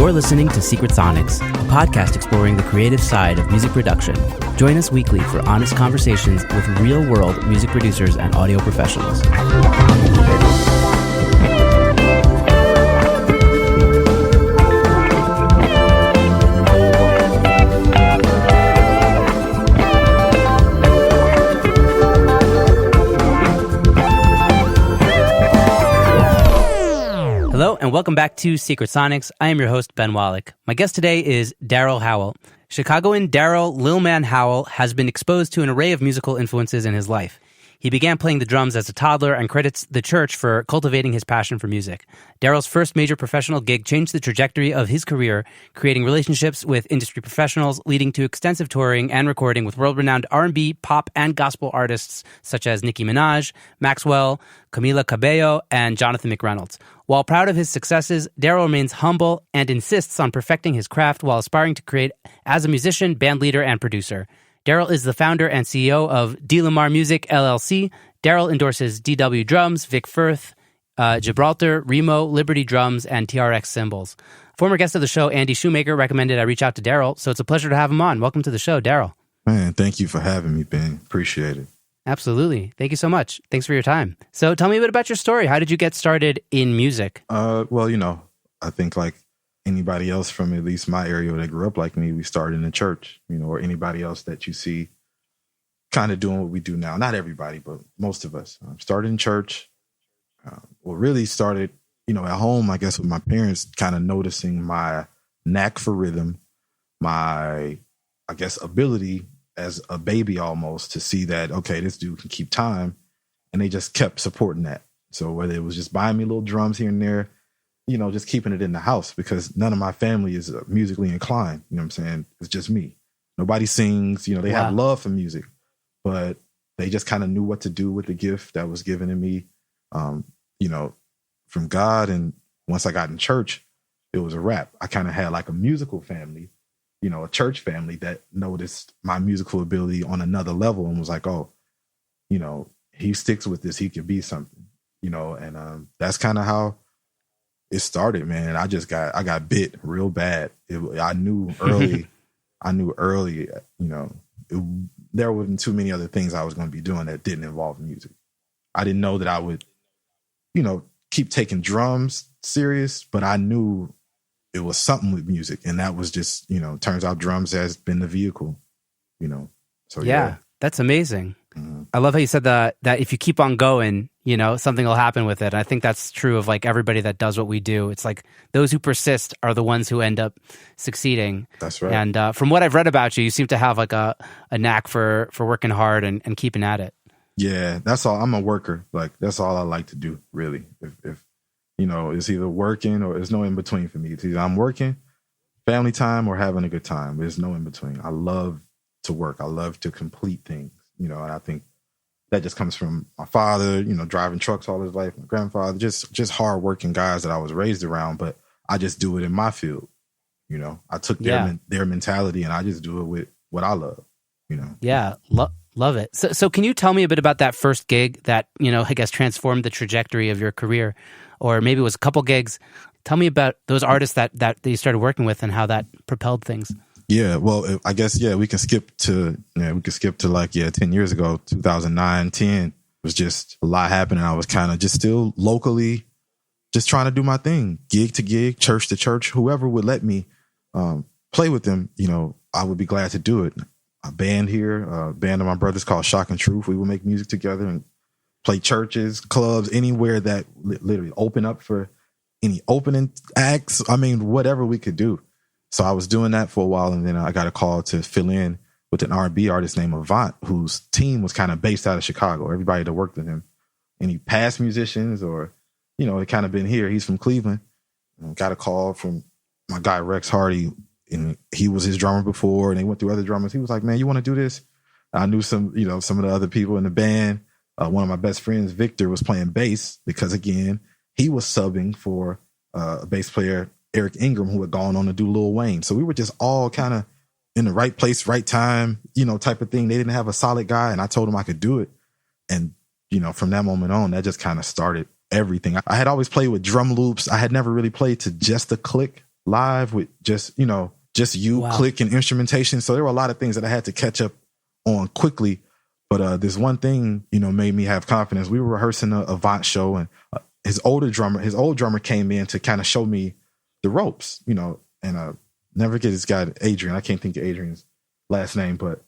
You're listening to Secret Sonics, a podcast exploring the creative side of music production. Join us weekly for honest conversations with real-world music producers and audio professionals. Hello and welcome back to Secret Sonics. I am your host, Ben Wallach. My guest today is Darryl Howell. Chicagoan Darryl Lil Man Howell has been exposed to an array of musical influences in his life. He began playing the drums as a toddler and credits the church for cultivating his passion for music. Darryl's first major professional gig changed the trajectory of his career, creating relationships with industry professionals, leading to extensive touring and recording with world-renowned R&B, pop, and gospel artists such as Nicki Minaj, Maxwell, Camila Cabello, and Jonathan McReynolds. While proud of his successes, Darryl remains humble and insists on perfecting his craft while aspiring to create as a musician, band leader, and producer. Darryl is the founder and CEO of D. Lamar Music, LLC. Darryl endorses DW Drums, Vic Firth, Gibraltar, Remo, Liberty Drums, and TRX Cymbals. Former guest of the show, Andy Shoemaker, recommended I reach out to Darryl, so it's a pleasure to have him on. Welcome to the show, Darryl. Man, thank you for having me, Ben. Appreciate it. Absolutely. Thank you so much. Thanks for your time. So tell me a bit about your story. How did you get started in music? Well, I think like anybody else from at least my area that grew up like me, we started in the church, or anybody else that you see kind of doing what we do now. Not everybody, but most of us. Started in church. Really started, at home, I guess, with my parents kind of noticing my knack for rhythm, my, I guess, ability as a baby almost to see that, okay, this dude can keep time. And they just kept supporting that. So whether it was just buying me little drums here and there, just keeping it in the house because none of my family is musically inclined. You know what I'm saying? It's just me. Nobody sings, they have love for music, but they just kind of knew what to do with the gift that was given to me, from God. And once I got in church, it was a wrap. I kind of had like a musical family, a church family that noticed my musical ability on another level and was like, oh, he sticks with this, he could be something, and that's kind of how it started, man. I got bit real bad. I knew early, there wasn't too many other things I was going to be doing that didn't involve music. I didn't know that I would, keep taking drums serious, but I knew it was something with music. And that was just, turns out drums has been the vehicle, So yeah. That's amazing. Mm-hmm. I love how you said that if you keep on going, something will happen with it. And I think that's true of like everybody that does what we do. It's like those who persist are the ones who end up succeeding. That's right. And from what I've read about you see to have like a knack for working hard and keeping at it. Yeah, that's all. I'm a worker. Like that's all I like to do, really. If it's either working or there's no in between for me. It's either I'm working, family time, or having a good time. There's no in between. I love to work. I love to complete things, and I think that just comes from my father, driving trucks all his life, my grandfather, just hardworking guys that I was raised around, but I just do it in my field. I took their mentality and I just do it with what I love, Yeah, love it. So can you tell me a bit about that first gig that, I guess transformed the trajectory of your career? Or maybe it was a couple gigs. Tell me about those artists that you started working with and how that propelled things. Yeah, well, I guess, we can skip to, 10 years ago, 2009, 10. It was just a lot happening. I was kind of just still locally just trying to do my thing, gig to gig, church to church, whoever would let me play with them, I would be glad to do it. A band here, a band of my brothers called Shock and Truth. We would make music together and play churches, clubs, anywhere that literally open up for any opening acts. I mean, whatever we could do. So I was doing that for a while, and then I got a call to fill in with an R&B artist named Avant, whose team was kind of based out of Chicago. Everybody that worked with him, any past musicians or, it kind of been here. He's from Cleveland. Got a call from my guy Rex Hardy, and he was his drummer before, and they went through other drummers. He was like, man, you want to do this? I knew some of the other people in the band. One of my best friends, Victor, was playing bass because, again, he was subbing for a bass player, Eric Ingram, who had gone on to do Lil Wayne. So we were just all kind of in the right place, right time, type of thing. They didn't have a solid guy, and I told him I could do it. And, from that moment on, that just kind of started everything. I had always played with drum loops. I had never really played to just a click. live with just you Wow. click and instrumentation. So there were a lot of things that I had to catch up on quickly. But this one thing, made me have confidence. We were rehearsing a Avant show, and his old drummer came in to kind of show me the ropes, and never forget this guy, Adrian. I can't think of Adrian's last name, but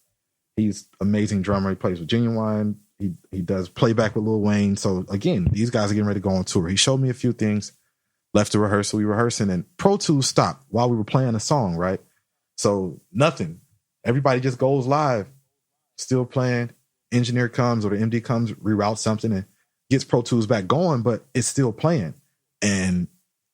he's amazing drummer. He plays with Genuine. He does playback with Lil Wayne. So again, these guys are getting ready to go on tour. He showed me a few things, left the rehearsal. We rehearsing, and Pro Tools stopped while we were playing a song, right? So nothing. Everybody just goes live, still playing. Engineer comes or the MD comes, reroutes something and gets Pro Tools back going, but it's still playing. And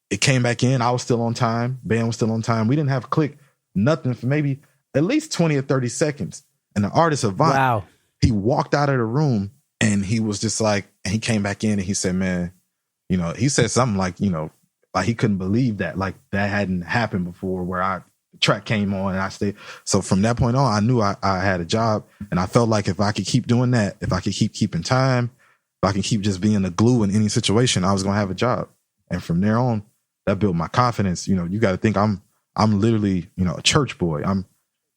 it came back in. I was still on time. Band was still on time. We didn't have click, nothing for maybe at least 20 or 30 seconds. And the artist Avant, Wow. he walked out of the room and he was just like, and he came back in and he said, man, he said something like, like he couldn't believe that, like that hadn't happened before, where track came on and I stayed. So from that point on, I knew I had a job, and I felt like if I could keep doing that, if I could keep keeping time, if I can keep just being the glue in any situation, I was going to have a job. And from there on, that built my confidence. You got to think I'm literally, a church boy.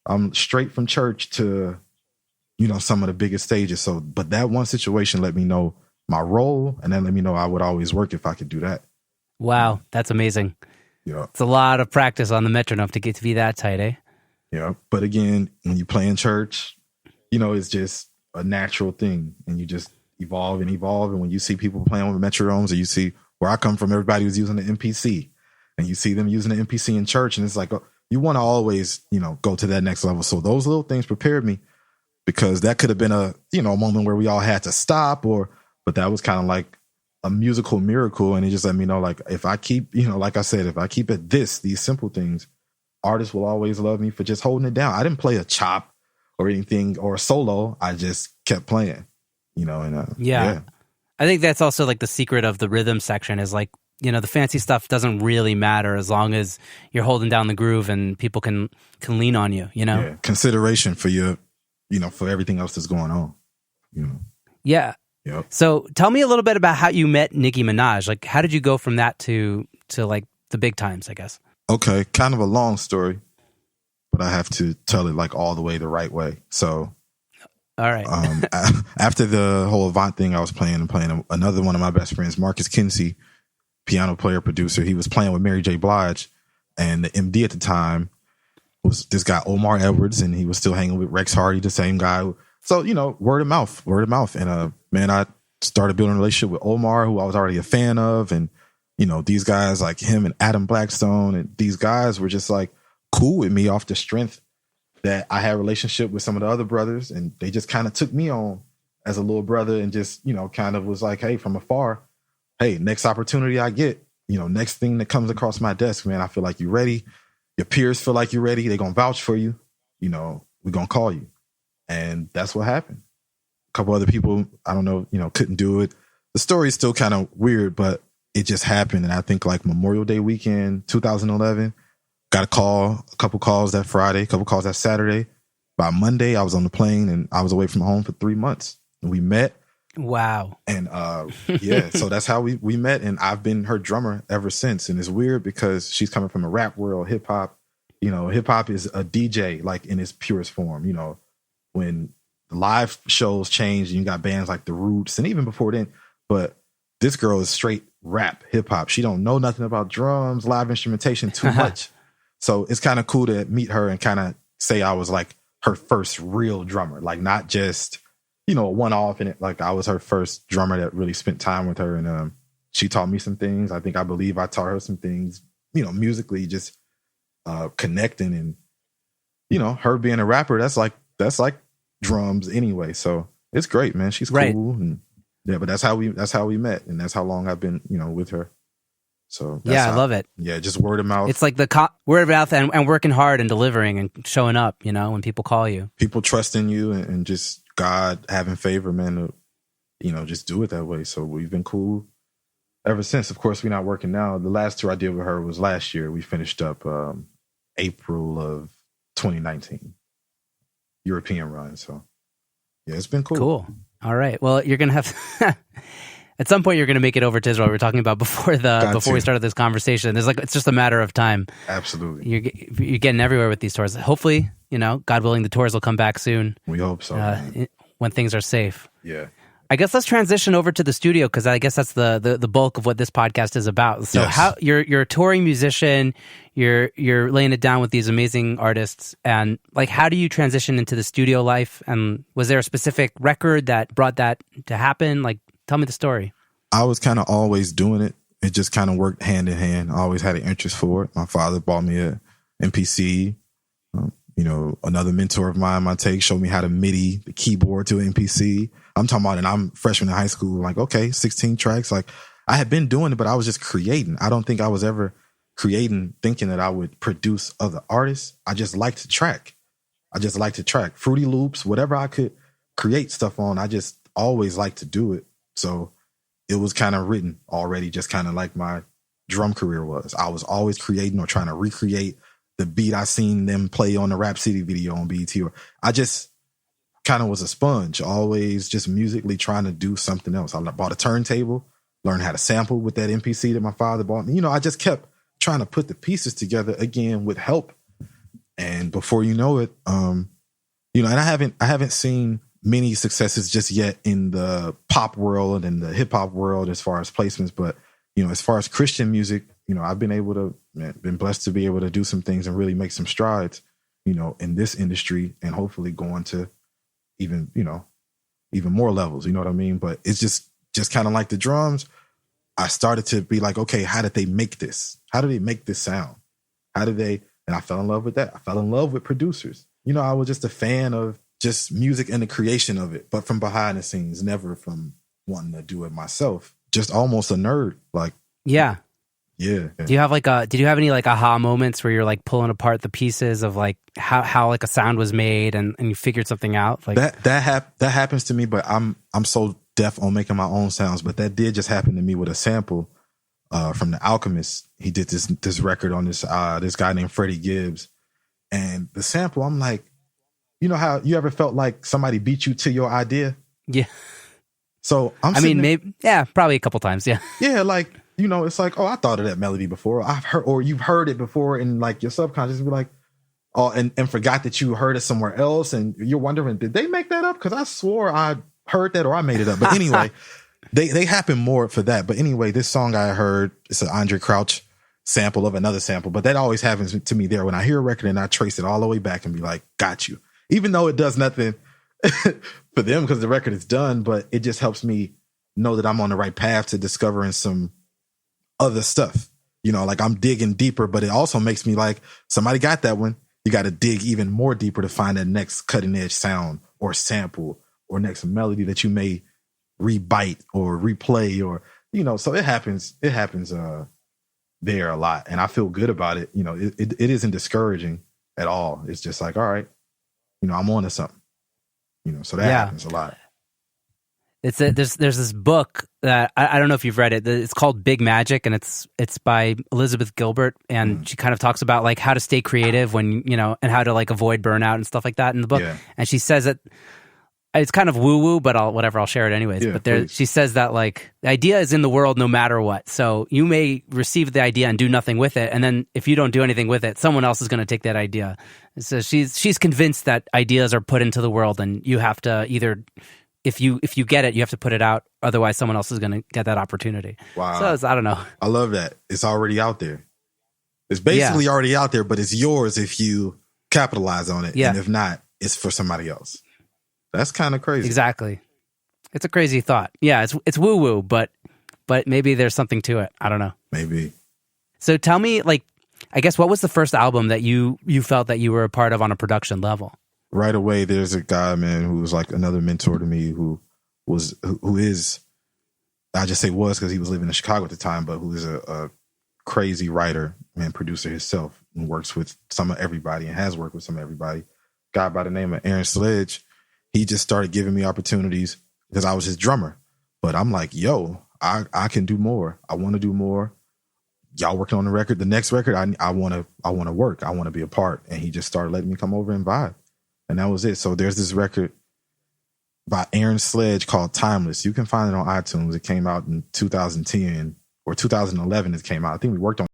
I'm straight from church to, some of the biggest stages. So, but that one situation let me know my role, and then let me know I would always work if I could do that. Wow. That's amazing. Yeah. It's a lot of practice on the metronome to get to be that tight, eh? Yeah. But again, when you play in church, it's just a natural thing, and you just evolve and evolve. And when you see people playing with metronomes, or you see where I come from, everybody was using the MPC, and you see them using the MPC in church, and it's like, you want to always, go to that next level. So those little things prepared me, because that could have been a moment where we all had to stop, but that was kind of like a musical miracle. And it just let me know, like, if I keep, like I said, if I keep at these simple things, artists will always love me for just holding it down. I didn't play a chop or anything or a solo. I just kept playing, and yeah. I think that's also like the secret of the rhythm section is like, the fancy stuff doesn't really matter as long as you're holding down the groove and people can lean on you, Yeah. Consideration for your, for everything else that's going on, Yeah. Yep. So tell me a little bit about how you met Nicki Minaj. Like, how did you go from that to like the big times, I guess? Okay. Kind of a long story, but I have to tell it like all the way the right way. So, all right. After the whole Avant thing, I was playing another one of my best friends, Marcus Kinsey, piano player, producer. He was playing with Mary J. Blige, and the MD at the time was this guy, Omar Edwards, and he was still hanging with Rex Hardy, the same guy. So, word of mouth. And, man, I started building a relationship with Omar, who I was already a fan of. And, these guys like him and Adam Blackstone, and these guys were just like cool with me off the strength that I had a relationship with some of the other brothers. And they just kind of took me on as a little brother and just, kind of was like, hey, from afar, hey, next opportunity I get, next thing that comes across my desk, man, I feel like you're ready. Your peers feel like you're ready. They're going to vouch for you. We're going to call you. And that's what happened. A couple other people, I don't know, couldn't do it. The story is still kind of weird, but it just happened. And I think like Memorial Day weekend, 2011, got a couple calls that Friday, a couple calls that Saturday. By Monday, I was on the plane and I was away from home for 3 months. And we met. Wow. And so that's how we met. And I've been her drummer ever since. And it's weird because she's coming from a rap world, hip hop. Hip hop is a DJ, like in its purest form, when the live shows changed and you got bands like The Roots and even before then, but this girl is straight rap, hip hop. She don't know nothing about drums, live instrumentation too much. So it's kind of cool to meet her and kind of say I was like her first real drummer, like not just, a one-off in it. Like I was her first drummer that really spent time with her. And she taught me some things. I believe I taught her some things, musically, just connecting and, her being a rapper, that's like drums anyway. So it's great, man. She's cool. Right. And yeah, but that's how we met. And that's how long I've been, with her. So I love it. Yeah. Just word of mouth. It's like the word of mouth and working hard and delivering and showing up, when people call you. People trusting you and just God having favor, man, to, just do it that way. So we've been cool ever since. Of course, we're not working now. The last tour I did with her was last year. We finished up April of 2019. European run. So yeah, it's been cool. Cool. All right. Well, you're going to have At some point, you're going to make it over to Israel. We were talking about before we started this conversation. It's just a matter of time. Absolutely. You're getting everywhere with these tours. Hopefully, God willing, the tours will come back soon. We hope so. When things are safe. Yeah. I guess let's transition over to the studio, because I guess that's the bulk of what this podcast is about. So yes. How you're a touring musician, you're laying it down with these amazing artists, and like, how do you transition into the studio life? And was there a specific record that brought that to happen? Like, tell me the story. I was kind of always doing it. It just kind of worked hand in hand. I always had an interest for it. My father bought me a MPC. Another mentor of mine, my take, showed me how to MIDI the keyboard to an MPC. I'm talking about, and I'm freshman in high school, like, okay, 16 tracks. Like, I had been doing it, but I was just creating. I don't think I was ever creating thinking that I would produce other artists. I just like to track. Fruity Loops, whatever I could create stuff on. I just always like to do it. So it was kind of written already, just kind of like my drum career was. I was always creating or trying to recreate the beat I seen them play on the Rap City video on BET. Or I just kind of was a sponge, always just musically trying to do something else. I bought a turntable, learned how to sample with that MPC that my father bought me. I just kept trying to put the pieces together again with help. And before you know it, and I haven't seen many successes just yet in the pop world and the hip hop world as far as placements. But, as far as Christian music, I've been blessed to be able to do some things and really make some strides, in this industry, and hopefully going to even more levels, you know what I mean? But it's just kind of like the drums. I started to be like, okay, how did they make this? How do they make this sound? And I fell in love with that. I fell in love with producers. I was just a fan of just music and the creation of it, but from behind the scenes, never from wanting to do it myself. Just almost a nerd. Like, yeah. Yeah. Do you have did you have any like aha moments where you're like pulling apart the pieces of like how like a sound was made and you figured something out? Like that happens to me, but I'm so deaf on making my own sounds. But that did just happen to me with a sample from The Alchemist. He did this record on this guy named Freddie Gibbs, and the sample, I'm like, how you ever felt like somebody beat you to your idea? Yeah. So probably a couple times. Yeah. Yeah, like. It's like, oh, I thought of that melody before. You've heard it before, and like your subconscious be like, oh, and forgot that you heard it somewhere else, and you're wondering, did they make that up? Because I swore I heard that or I made it up. But anyway, they happen more for that. But anyway, this song I heard, it's an Andre Crouch sample of another sample, but that always happens to me there when I hear a record and I trace it all the way back and be like, got you. Even though it does nothing for them because the record is done, but it just helps me know that I'm on the right path to discovering some other stuff, like I'm digging deeper, but it also makes me like, somebody got that one. You got to dig even more deeper to find that next cutting edge sound or sample or next melody that you may rebite or replay or, so it happens there a lot. And I feel good about it. It isn't discouraging at all. It's just like, all right, I'm on to something, so that happens a lot. There's this book that I don't know if you've read it. It's called Big Magic, and it's by Elizabeth Gilbert, and she kind of talks about like how to stay creative when and how to like avoid burnout and stuff like that in the book. Yeah. And she says that it's kind of woo woo, but I'll share it anyways. Yeah, but she says that like the idea is in the world no matter what. So you may receive the idea and do nothing with it, and then if you don't do anything with it, someone else is going to take that idea. So she's convinced that ideas are put into the world, and you have to either. If you get it, you have to put it out. Otherwise, someone else is going to get that opportunity. Wow. So I don't know. I love that. It's already out there. It's basically already out there, but it's yours if you capitalize on it. Yeah. And if not, it's for somebody else. That's kind of crazy. Exactly. It's a crazy thought. Yeah, it's woo-woo, but maybe there's something to it. I don't know. Maybe. So tell me, like, I guess, what was the first album that you felt that you were a part of on a production level? Right away, there's a guy, man, who was like another mentor to me, who is, I just say was because he was living in Chicago at the time, but who is a crazy writer and producer himself and works with some of everybody and has worked with some of everybody. Guy by the name of Aaron Sledge. He just started giving me opportunities because I was his drummer. But I'm like, yo, I can do more. I want to do more. Y'all working on the record. The next record, I want to work. I want to be a part. And he just started letting me come over and vibe. And that was it. So there's this record by Aaron Sledge called Timeless. You can find it on iTunes. It came out in 2010 or 2011. It came out. I think we worked on